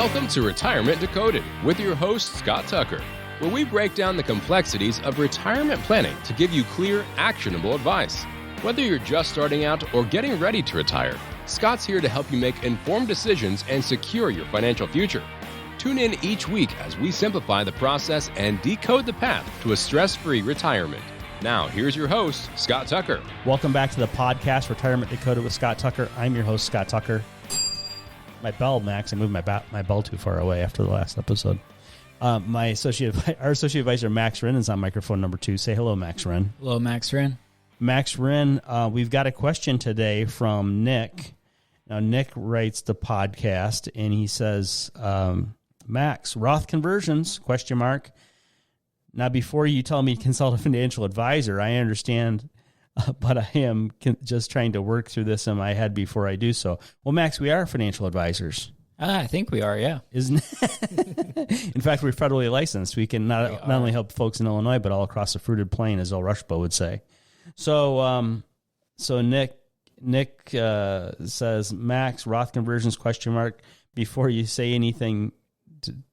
Welcome to Retirement Decoded with your host, Scott Tucker, where we break down the complexities of retirement planning to give you clear, actionable advice. Whether you're just starting out or getting ready to retire, Scott's here to help you make informed decisions and secure your financial future. Tune in each week as we simplify the process and decode the path to a stress-free retirement. Now, here's your host, Scott Tucker. Welcome back to the podcast, Retirement Decoded with Scott Tucker. I'm your host, Scott Tucker. My bell, Max, I moved my bell too far away after the last episode. Our associate advisor, Max Wren, is on microphone number 2. Say hello, Max Wren. Hello, Max Wren. Max Wren, we've got a question today from Nick. Now, Nick writes the podcast, and he says, Max, Roth conversions, ? Now, before you tell me to consult a financial advisor, I understand, but I am just trying to work through this in my head before I do so. Well, Max, we are financial advisors. I think we are, yeah. Isn't In fact, we're federally licensed. We can not only help folks in Illinois, but all across the fruited plain, as El Rushbo would say. So Nick says, Max, Roth conversions, ? Before you say anything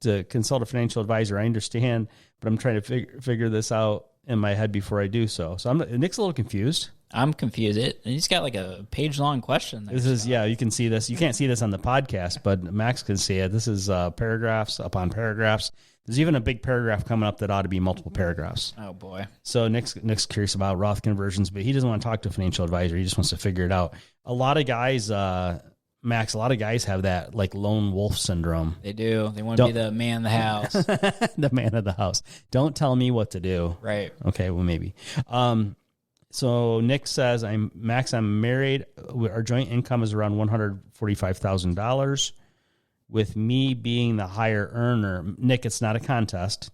to consult a financial advisor, I understand, but I'm trying to figure this out in my head before I do so. So Nick's a little confused. I'm confused. He's got like a page-long question there. This is, yeah, you can see this. You can't see this on the podcast, but Max can see it. This is paragraphs upon paragraphs. There's even a big paragraph coming up that ought to be multiple paragraphs. Oh, boy. So Nick's curious about Roth conversions, but he doesn't want to talk to a financial advisor. He just wants to figure it out. A lot of guys, Max, a lot of guys have that like lone wolf syndrome. They do. They want to be the man of the house. The man of the house. Don't tell me what to do. Right. Okay, well, maybe. So Nick says, I'm married. Our joint income is around $145,000. With me being the higher earner, Nick, it's not a contest.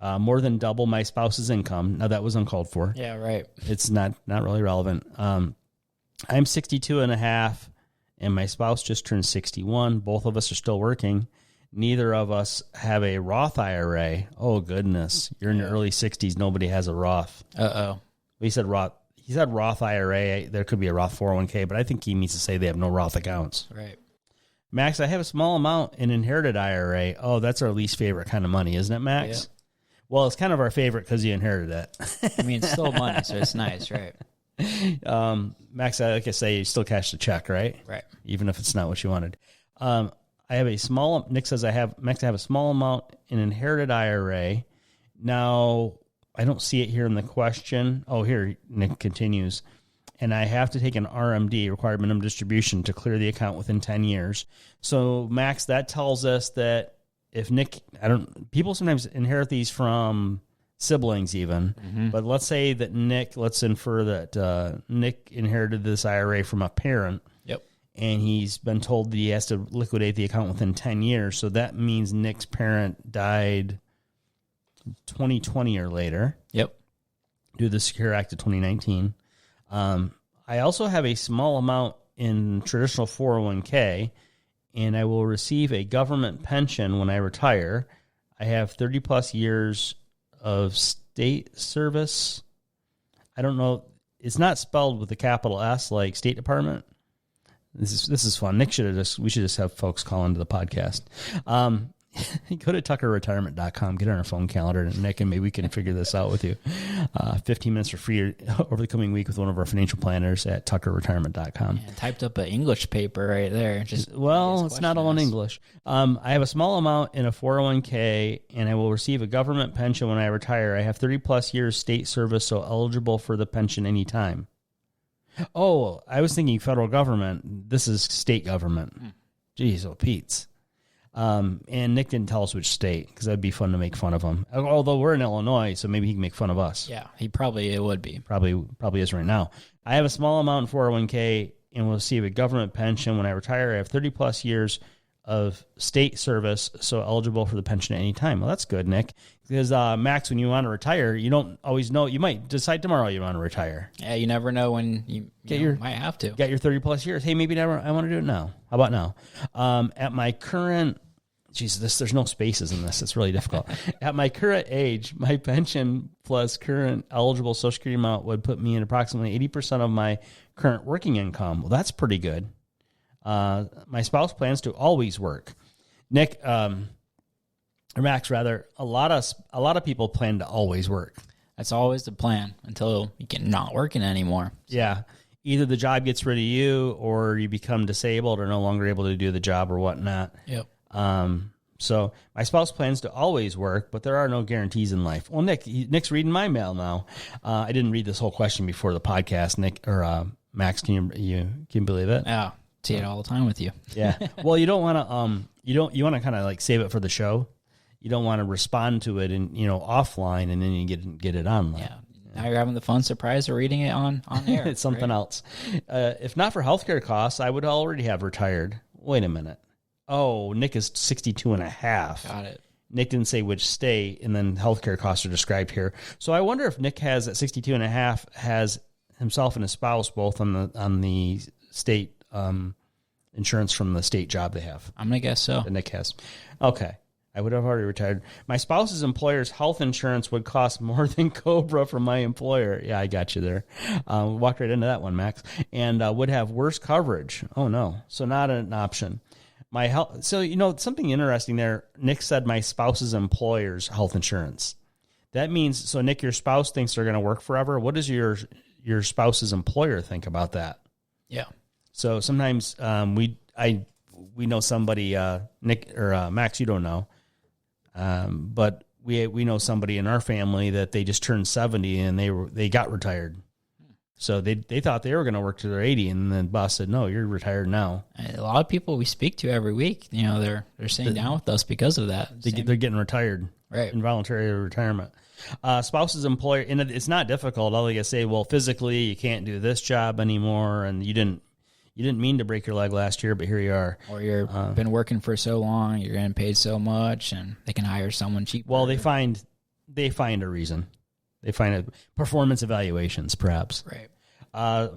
More than double my spouse's income. Now, that was uncalled for. Yeah, right. It's not really relevant. I'm 62 and a half, and my spouse just turned 61. Both of us are still working. Neither of us have a Roth IRA. Oh, goodness. You're in your early 60s. Nobody has a Roth. Uh-oh. He said Roth IRA. There could be a Roth 401k, but I think he means to say they have no Roth accounts. Right. Max, I have a small amount in inherited IRA. Oh, that's our least favorite kind of money, isn't it, Max? Yeah. Well, it's kind of our favorite because you inherited it. I mean, it's still money, so it's nice, right? Max, like I say, you still cash the check, right? Right. Even if it's not what you wanted. I have a small, Nick says I have a small amount in inherited IRA. Now, I don't see it here in the question. Oh, here, Nick continues. And I have to take an RMD, required minimum distribution, to clear the account within 10 years. So, Max, that tells us that if Nick, people sometimes inherit these from siblings even, but let's say that let's infer that Nick inherited this IRA from a parent. Yep. And he's been told that he has to liquidate the account within 10 years. So that means Nick's parent died 2020 or later. Yep. Due to the Secure Act of 2019. I also have a small amount in traditional 401k, and I will receive a government pension when I retire. I have 30 plus years of state service. I don't know. It's not spelled with a capital S like State Department. This is fun. We should just have folks call into the podcast. Go to tuckerretirement.com, get on our phone calendar, and Nick, and maybe we can figure this out with you. 15 minutes for free over the coming week with one of our financial planners at tuckerretirement.com. Yeah, typed up an English paper right there. It's not all in English. I have a small amount in a 401k, and I will receive a government pension when I retire. I have 30 plus years state service, so eligible for the pension anytime. Oh, I was thinking federal government. This is state government. Jeez, oh, Pete's. And Nick didn't tell us which state, because that'd be fun to make fun of him. Although we're in Illinois, so maybe he can make fun of us. Yeah, it would be. Probably is right now. I have a small amount in 401k and will receive a government pension when I retire. I have 30 plus years of state service, so eligible for the pension at any time. Well, that's good, Nick. Because, Max, when you want to retire, you don't always know. You might decide tomorrow you want to retire. Yeah, you never know when you might have to. Got your 30 plus years. Hey, maybe I want to do it now. How about now? At my current... there's no spaces in this. It's really difficult. At my current age, my pension plus current eligible Social Security amount would put me in approximately 80% of my current working income. Well, that's pretty good. My spouse plans to always work. Nick, or Max, rather, a lot of people plan to always work. That's always the plan until you get not working anymore. Yeah. Either the job gets rid of you or you become disabled or no longer able to do the job or whatnot. Yep. So my spouse plans to always work, but there are no guarantees in life. Well, Nick's reading my mail now. I didn't read this whole question before the podcast. Nick or Max, can you believe it? Yeah. See it all the time with you. Yeah. Well, you don't want to you want to kind of like save it for the show. You don't want to respond to it and offline and then you get it online. Yeah. Now you're having the fun surprise of reading it on air. It's something else. If not for healthcare costs, I would already have retired. Wait a minute. Oh, Nick is 62 and a half. Got it. Nick didn't say which state, and then healthcare costs are described here. So I wonder if Nick has at 62 and a half has himself and his spouse both on the state insurance from the state job they have. I'm gonna guess so. That Nick has. Okay. I would have already retired. My spouse's employer's health insurance would cost more than Cobra from my employer. Yeah, I got you there. Walked right into that one, Max. And would have worse coverage. Oh, no. So not an option. My health. So, something interesting there. Nick said my spouse's employer's health insurance. That means, so Nick, your spouse thinks they're going to work forever. What does your spouse's employer think about that? Yeah. So sometimes we know somebody, Nick or Max, you don't know. But we know somebody in our family that they just turned 70 and they got retired. So they thought they were going to work to their 80, and then boss said, "No, you're retired now." A lot of people we speak to every week, they're sitting down with us because of that. They're getting retired, right? Involuntary retirement. Spouse's employer, and it's not difficult. All they can say, "Well, physically, you can't do this job anymore, and you didn't mean to break your leg last year, but here you are." Or you've been working for so long, you're getting paid so much, and they can hire someone cheaper. Well, they find a reason. They find performance evaluations, perhaps. Right.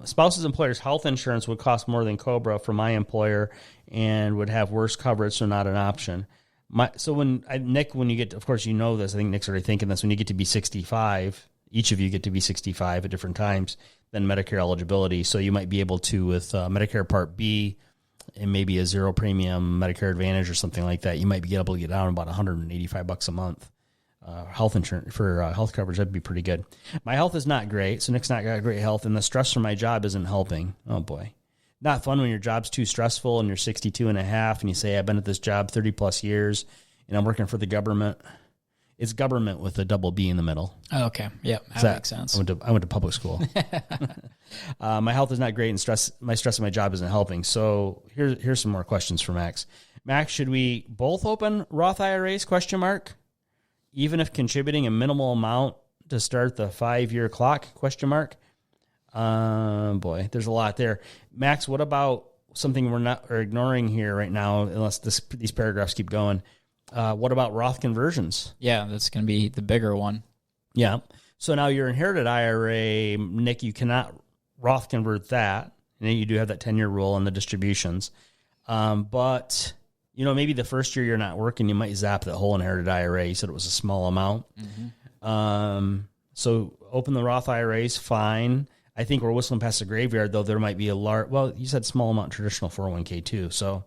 Spouse's employer's health insurance would cost more than Cobra for my employer and would have worse coverage, so not an option. Nick, when you get, of course, this. I think Nick's already thinking this. When you get to be 65, each of you get to be 65 at different times, then Medicare eligibility. So you might be able to, with Medicare Part B and maybe a zero premium Medicare Advantage or something like that, you might be able to get down about $185 a month. Health insurance for health coverage, that'd be pretty good. My health is not great, so Nick's not got great health, and the stress from my job isn't helping. Oh boy. Not fun when your job's too stressful and you're 62 and a half and you say, I've been at this job 30 plus years and I'm working for the government. It's government with a double B in the middle. Oh, okay. Yeah, that makes sense. I went to public school. My health is not great and my stress of my job isn't helping. So here's some more questions for Max. Max, should we both open Roth IRAs, ? Even if contributing a minimal amount to start the 5-year clock, ? Boy, there's a lot there. Max, what about something we're ignoring here right now, unless these paragraphs keep going? What about Roth conversions? Yeah, that's going to be the bigger one. Yeah. So now your inherited IRA, Nick, you cannot Roth convert that. And you do have that 10-year rule on the distributions. But maybe the first year you're not working, you might zap that whole inherited IRA. You said it was a small amount. Mm-hmm. So open the Roth IRAs, fine. I think we're whistling past the graveyard, though there might be a large, well, you said small amount traditional 401k too. So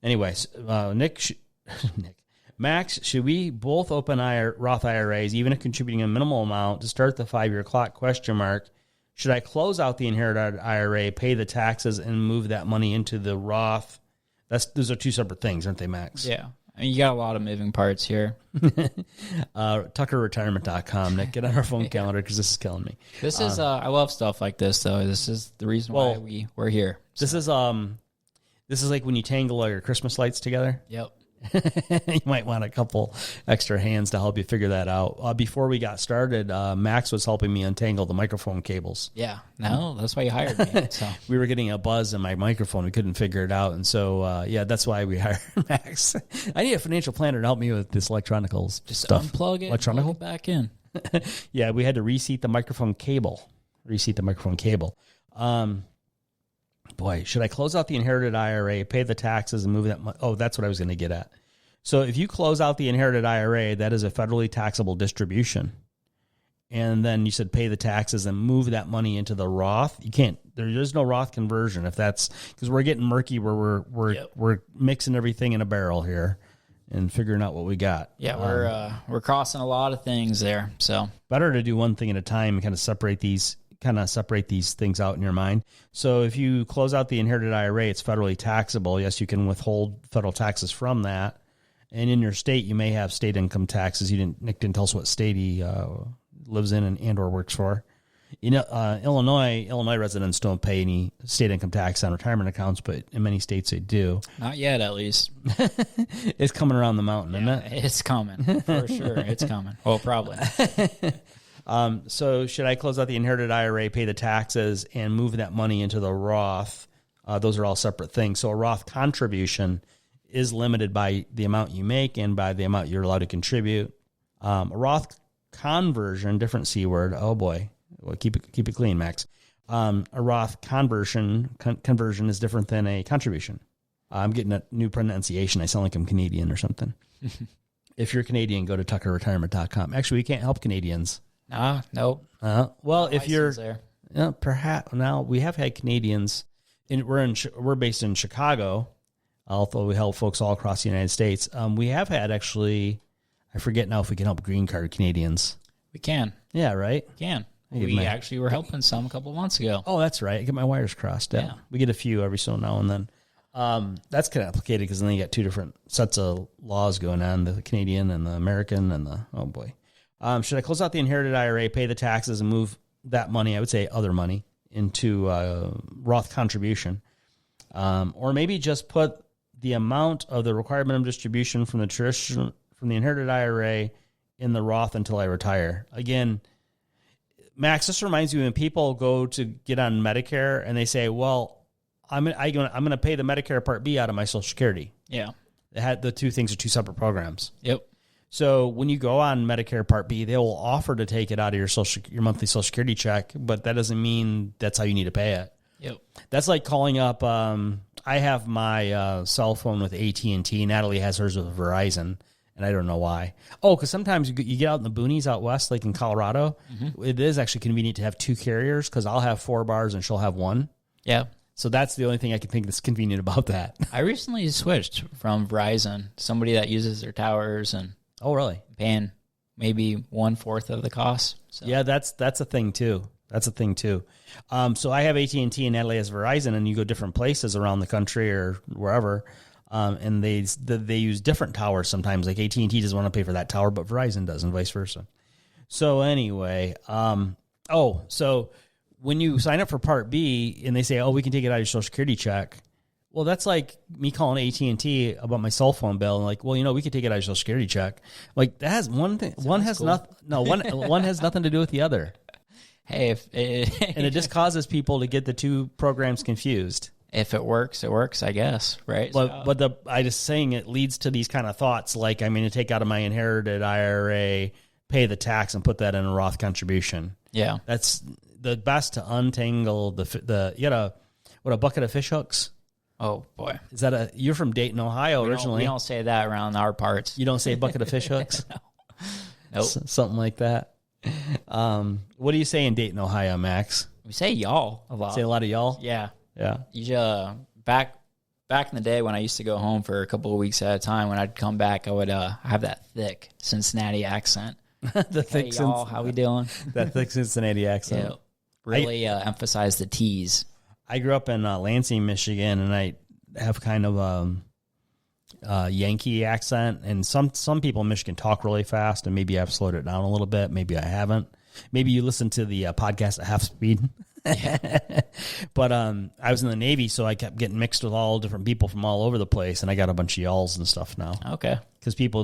anyways, Max, should we both open Roth IRAs, even if contributing a minimal amount to start the 5-year clock? ? Should I close out the inherited IRA, pay the taxes, and move that money into the Roth? Those are two separate things, aren't they, Max? Yeah. I mean, you got a lot of moving parts here. TuckerRetirement.com. Nick, get on our phone calendar because this is killing me. This is, I love stuff like this, though. This is the reason why we're here. So. This is like when you tangle all your Christmas lights together. Yep. You might want a couple extra hands to help you figure that out. Before we got started, Max was helping me untangle the microphone cables. Yeah, no, that's why you hired me. So. We were getting a buzz in my microphone. We couldn't figure it out. And so, that's why we hired Max. I need a financial planner to help me with this electronicals Just stuff. Unplug it, plug it back in. Yeah, we had to reseat the microphone cable. Boy, should I close out the inherited IRA, pay the taxes, and move that money? Oh, that's what I was going to get at. So if you close out the inherited IRA, that is a federally taxable distribution. And then you said pay the taxes and move that money into the Roth. You can't. There is no Roth conversion if that's because we're getting murky where we're mixing everything in a barrel here. and figuring out what we got. Yeah, we're crossing a lot of things there. So better to do one thing at a time and kind of separate these things out in your mind. So if you close out the inherited IRA, it's federally taxable. Yes, you can withhold federal taxes from that. And in your state, you may have state income taxes. Nick didn't tell us what state he lives in and or works for. Illinois residents don't pay any state income tax on retirement accounts, but in many states they do. Not yet, at least. It's coming around the mountain, isn't it? It's coming for sure. It's coming. Well, probably. So should I close out the inherited IRA, pay the taxes, and move that money into the Roth? Those are all separate things. So a Roth contribution is limited by the amount you make and by the amount you're allowed to contribute. A Roth conversion, different C word. Oh boy. Well, keep it clean, Max. A Roth conversion is different than a contribution. I'm getting a new pronunciation. I sound like I'm Canadian or something. If you're Canadian, go to tuckerretirement.com. Actually, we can't help Canadians. Nope. Well, if you're there. Perhaps now we have had Canadians, and we're based in Chicago, although we help folks all across the United States. We have had actually, I forget now if we can help green card Canadians. We can. Yeah, right. We can. We actually were helping some a couple of months ago. Oh, that's right. I get my wires crossed. Yeah. We get a few every so now and then. That's kind of complicated because then you got two different sets of laws going on, the Canadian and the American and oh boy. Should I close out the inherited IRA, pay the taxes, and move that money, I would say other money, into Roth contribution? Or maybe just put the amount of the required minimum distribution from the inherited IRA in the Roth until I retire. Again, Max, this reminds me when people go to get on Medicare and they say, well, I'm going to pay the Medicare Part B out of my Social Security. Yeah. The two things are two separate programs. Yep. So when you go on Medicare Part B, they will offer to take it out of your monthly Social Security check, but that doesn't mean that's how you need to pay it. Yep. That's like calling up. I have my cell phone with AT&T. Natalie has hers with Verizon, and I don't know why. Oh, because sometimes you get out in the boonies out west, like in Colorado. Mm-hmm. It is actually convenient to have two carriers because I'll have 4 bars and she'll have 1. Yeah. So that's the only thing I can think that's convenient about that. I recently switched from Verizon, somebody that uses their towers and paying maybe 1/4 of the cost. So. Yeah, that's a thing too. So I have AT&T and Natalie has Verizon, and you go different places around the country or wherever, and they use different towers sometimes. Like AT&T doesn't want to pay for that tower, but Verizon does, and vice versa. So anyway, so when you sign up for Part B and they say, we can take it out of your Social Security check, well, that's like me calling AT&T about my cell phone bill and like, we could take it out of your Social Security check. Like that has one thing. One has one has nothing to do with the other. Hey, and it just causes people to get the two programs confused. If it works, it works, I guess, right? But I just saying it leads to these kind of thoughts like I'm going to take out of my inherited IRA, pay the tax, and put that in a Roth contribution. Yeah, that's the best to untangle you got a bucket of fish hooks. Oh boy, is that you're from Dayton, Ohio originally? We don't say that around our parts. You don't say bucket of fish hooks? No. Nope. Something like that. What do you say in Dayton, Ohio, Max? We say y'all a lot. Say a lot of y'all? Yeah. Yeah. Back in the day when I used to go home for a couple of weeks at a time, when I'd come back, I would have that thick Cincinnati accent. Thick y'all, how we doing? That thick Cincinnati accent. Yeah. Really emphasize the T's. I grew up in Lansing, Michigan, and I have kind of Yankee accent, and some people in Michigan talk really fast, and maybe I've slowed it down a little bit. Maybe I haven't. Maybe you listen to the podcast at half speed. But I was in the Navy, so I kept getting mixed with all different people from all over the place, and I got a bunch of y'alls and stuff now. Okay. Because people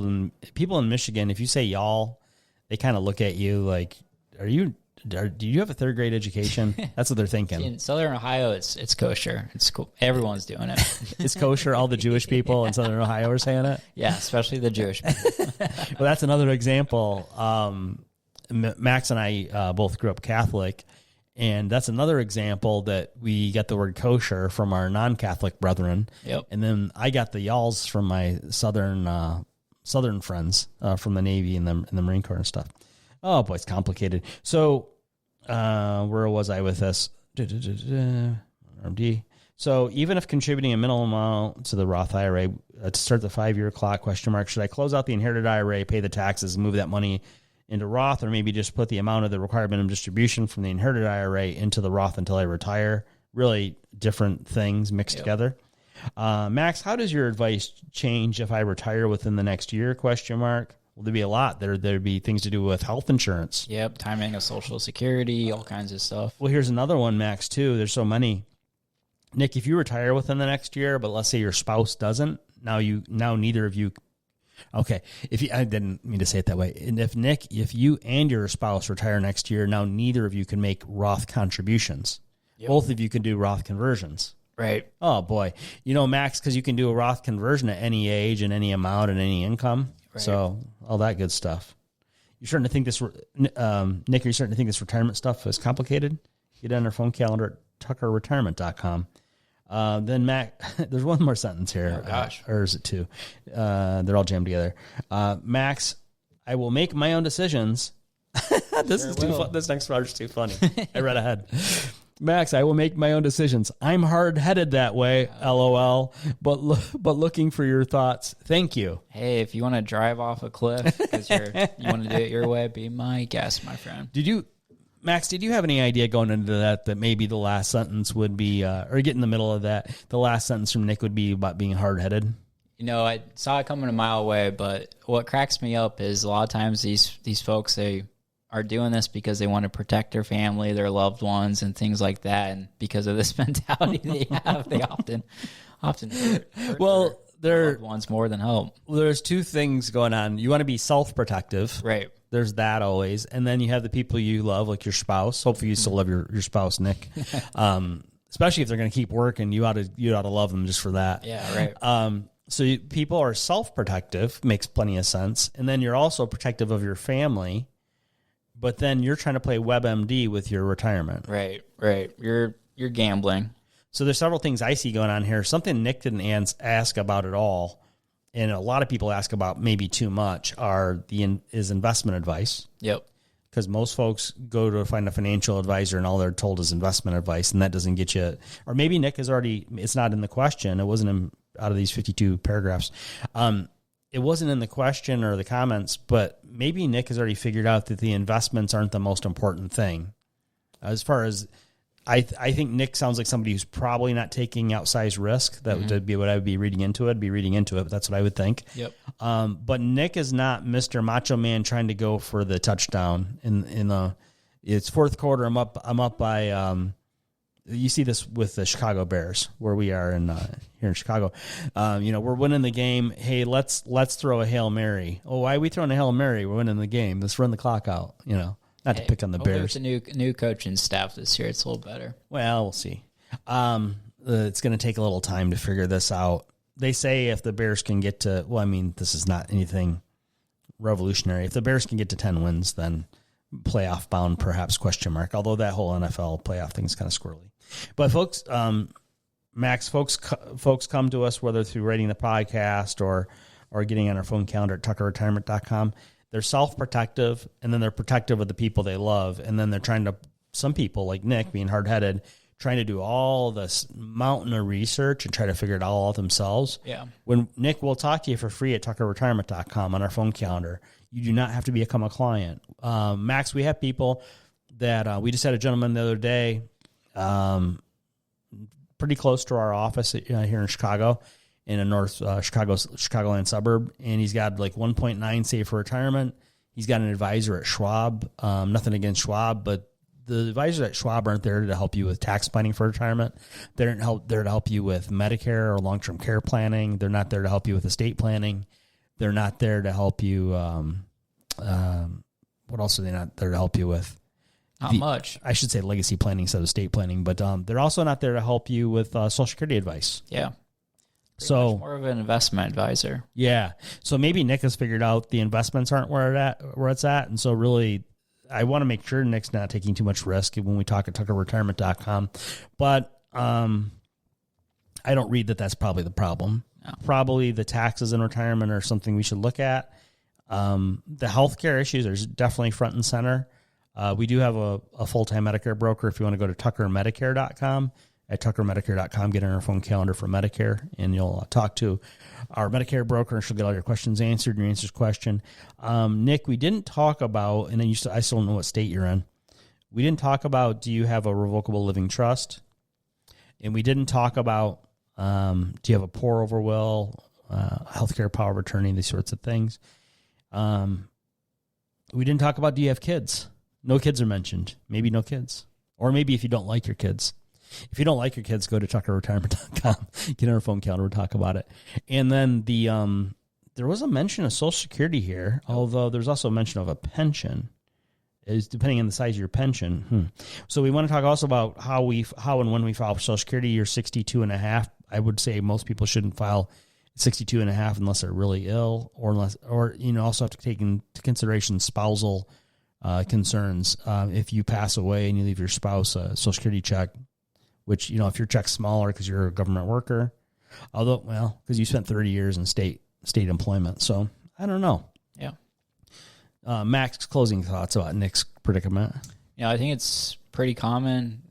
in Michigan, if you say y'all, they kind of look at you like, do you have a 3rd grade education? That's what they're thinking. In Southern Ohio, it's kosher. It's cool. Everyone's doing it. It's kosher. All the Jewish people in Southern Ohio are saying it. Yeah, especially the Jewish people. Well, that's another example. Max and I both grew up Catholic, and that's another example that we got the word kosher from our non-Catholic brethren. Yep. And then I got the y'alls from my Southern friends from the Navy and the Marine Corps and stuff. Oh boy, it's complicated. So, where was I with this? RMD. So even if contributing a minimal amount to the Roth IRA to start the 5-year clock, should I close out the inherited IRA, pay the taxes, and move that money into Roth, or maybe just put the amount of the required minimum distribution from the inherited IRA into the Roth until I retire? Really different things mixed together. Max, how does your advice change if I retire within the next year? Will there be a lot? There'd be things to do with health insurance. Yep, timing of Social Security, all kinds of stuff. Well, here's another one, Max, too. There's so many. Nick, if you retire within the next year, but let's say your spouse doesn't, now neither of you. Okay, I didn't mean to say it that way. And if you and your spouse retire next year, now neither of you can make Roth contributions. Yep. Both of you can do Roth conversions. Right. Oh boy, Max, because you can do a Roth conversion at any age and any amount and any income. Right. So all that good stuff. You're starting to think this, Nick? Are you starting to think this retirement stuff is complicated? Get on our phone calendar at tuckerretirement.com. Then Mac, there's one more sentence here. Oh gosh. Or is it two? They're all jammed together. Max, I will make my own decisions. This is too fun. This next part is too funny. I read ahead. Max, I will make my own decisions. I'm hard-headed that way, LOL, but looking for your thoughts. Thank you. Hey, if you want to drive off a cliff because you want to do it your way, be my guest, my friend. Max, did you have any idea going into that maybe the last sentence would be, or get in the middle of that, the last sentence from Nick would be about being hard-headed? I saw it coming a mile away, but what cracks me up is a lot of times these folks, they are doing this because they want to protect their family, their loved ones, and things like that. And because of this mentality they have, they often hurt their loved ones more than help. Well, there's two things going on. You want to be self-protective. Right. There's that always. And then you have the people you love, like your spouse. Hopefully you still love your spouse, Nick. Especially if they're going to keep working, you ought to love them just for that. Yeah, right. So people are self-protective, makes plenty of sense. And then you're also protective of your family. But then you're trying to play WebMD with your retirement. Right. You're gambling. So there's several things I see going on here. Something Nick didn't ask about at all, and a lot of people ask about maybe too much, is investment advice. Yep. Because most folks go to find a financial advisor and all they're told is investment advice, and that doesn't get you. Or maybe Nick it's not in the question. It wasn't out of these 52 paragraphs. It wasn't in the question or the comments, but maybe Nick has already figured out that the investments aren't the most important thing. As far as I think Nick sounds like somebody who's probably not taking outsized risk. That would be what I would be reading into it. But that's what I would think. Yep. But Nick is not Mr. Macho Man trying to go for the touchdown it's fourth quarter. I'm up by, you see this with the Chicago Bears where we are here in Chicago. We're winning the game. Hey, let's throw a Hail Mary. Oh, why are we throwing a Hail Mary? We're winning the game. Let's run the clock out, Not to pick on the Bears. With the new coaching staff this year, it's a little better. Well, we'll see. It's going to take a little time to figure this out. They say if the Bears can get to, this is not anything revolutionary. If the Bears can get to 10 wins, then playoff bound, perhaps, ? Although that whole NFL playoff thing is kind of squirrely. But folks, Max, folks come to us, whether through writing the podcast or getting on our phone calendar at tuckerretirement.com. They're self-protective, and then they're protective of the people they love. And then they're trying to, some people like Nick being hard-headed, trying to do all this mountain of research and try to figure it all out themselves. Yeah. When Nick, we'll talk to you for free at tuckerretirement.com on our phone calendar. You do not have to become a client. Max, we have people that we just had a gentleman the other day, pretty close to our office here in Chicago, in a North Chicagoland suburb, and he's got like 1.9 saved for retirement. He's got an advisor at Schwab. Nothing against Schwab, but the advisors at Schwab aren't there to help you with tax planning for retirement. They're there to help you with Medicare or long-term care planning. They're not there to help you with estate planning. They're not there to help you. What else are they not there to help you with? Not much. I should say legacy planning instead of estate planning, but they're also not there to help you with Social Security advice. Yeah. So more of an investment advisor. Yeah. So maybe Nick has figured out the investments aren't where it's at. And so really, I want to make sure Nick's not taking too much risk when we talk at tuckerretirement.com. But I don't read that that's probably the problem. No. Probably the taxes in retirement are something we should look at. The healthcare issues are definitely front and center. We do have a full-time Medicare broker if you want to go to tuckermedicare.com. at tuckermedicare.com. Get on our phone calendar for Medicare, and you'll talk to our Medicare broker, and she'll get all your questions answered, and your answers question. Nick, we didn't talk about, and I still don't know what state you're in. We didn't talk about, do you have a revocable living trust? And we didn't talk about, do you have a pour over will, healthcare power of attorney, these sorts of things. We didn't talk about, do you have kids? No kids are mentioned. Maybe no kids. Or maybe if you don't like your kids. If you don't like your kids, go to tuckerretirement.com. Get on our phone calendar. We'll talk about it. And then there was a mention of Social Security here, although there's also a mention of a pension. Is depending on the size of your pension. So we want to talk also about how and when we file for Social Security. You're 62 and a half. I would say most people shouldn't file 62 and a half unless they're really ill, or also have to take into consideration spousal concerns. If you pass away and you leave your spouse a Social Security check, which, if your check's smaller because you're a government worker, because you spent 30 years in state employment. So I don't know. Yeah. Max, closing thoughts about Nick's predicament. I think it's pretty common,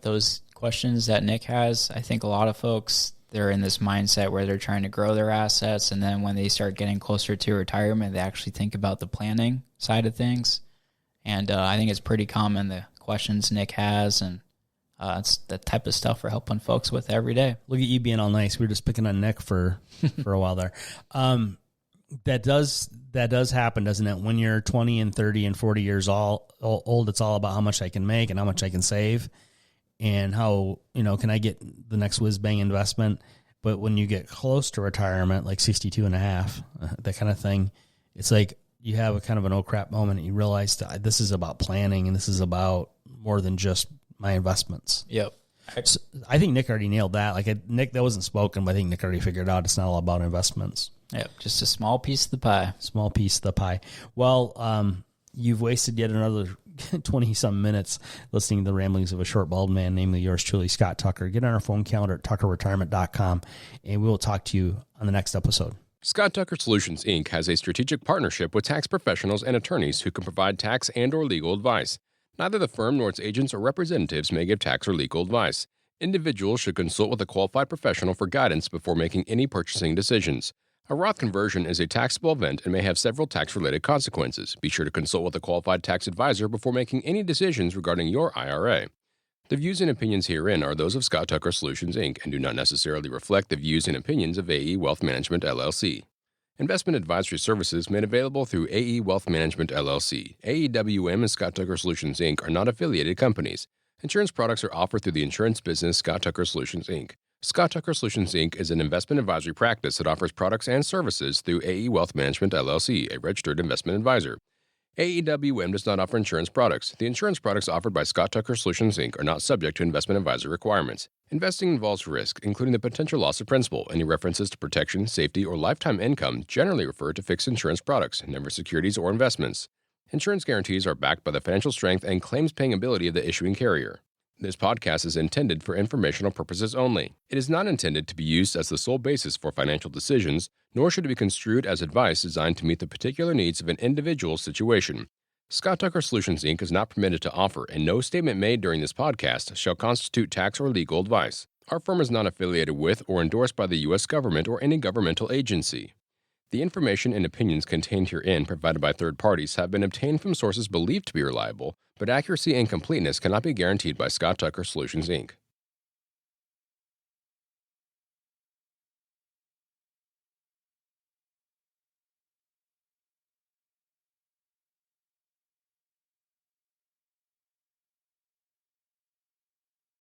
those questions that Nick has. I think a lot of folks, they're in this mindset where they're trying to grow their assets, and then when they start getting closer to retirement, they actually think about the planning side of things. And I think it's pretty common, the questions Nick has, and it's the type of stuff we're helping folks with every day. Look at you being all nice. We were just picking on Nick for a while there. That does happen, doesn't it? When you're 20 and 30 and 40 years old, it's all about how much I can make and how much I can save, and how, can I get the next whiz bang investment? But when you get close to retirement, like 62 and a half, that kind of thing, it's like you have a kind of an oh crap moment, and you realize that this is about planning, and this is about more than just my investments. Yep. So I think Nick already nailed that. Nick, that wasn't spoken, but I think Nick already figured out it's not all about investments. Yep, just a small piece of the pie. Small piece of the pie. Well, you've wasted yet another 20-some minutes listening to the ramblings of a short, bald man, namely yours truly, Scott Tucker. Get on our phone calendar at tuckerretirement.com, and we will talk to you on the next episode. Scott Tucker Solutions, Inc. has a strategic partnership with tax professionals and attorneys who can provide tax and or legal advice. Neither the firm nor its agents or representatives may give tax or legal advice. Individuals should consult with a qualified professional for guidance before making any purchasing decisions. A Roth conversion is a taxable event and may have several tax-related consequences. Be sure to consult with a qualified tax advisor before making any decisions regarding your IRA. The views and opinions herein are those of Scott Tucker Solutions, Inc. and do not necessarily reflect the views and opinions of AE Wealth Management, LLC. Investment advisory services made available through AE Wealth Management, LLC. AEWM and Scott Tucker Solutions, Inc. are not affiliated companies. Insurance products are offered through the insurance business Scott Tucker Solutions, Inc. Scott Tucker Solutions, Inc. is an investment advisory practice that offers products and services through AE Wealth Management, LLC, a registered investment advisor. AEWM does not offer insurance products. The insurance products offered by Scott Tucker Solutions, Inc. are not subject to investment advisor requirements. Investing involves risk, including the potential loss of principal. Any references to protection, safety, or lifetime income generally refer to fixed insurance products, never securities or investments. Insurance guarantees are backed by the financial strength and claims-paying ability of the issuing carrier. This podcast is intended for informational purposes only. It is not intended to be used as the sole basis for financial decisions, nor should it be construed as advice designed to meet the particular needs of an individual's situation. Scott Tucker Solutions, Inc. is not permitted to offer, and no statement made during this podcast shall constitute tax or legal advice. Our firm is not affiliated with or endorsed by the U.S. government or any governmental agency. The information and opinions contained herein provided by third parties have been obtained from sources believed to be reliable, but accuracy and completeness cannot be guaranteed by Scott Tucker Solutions, Inc.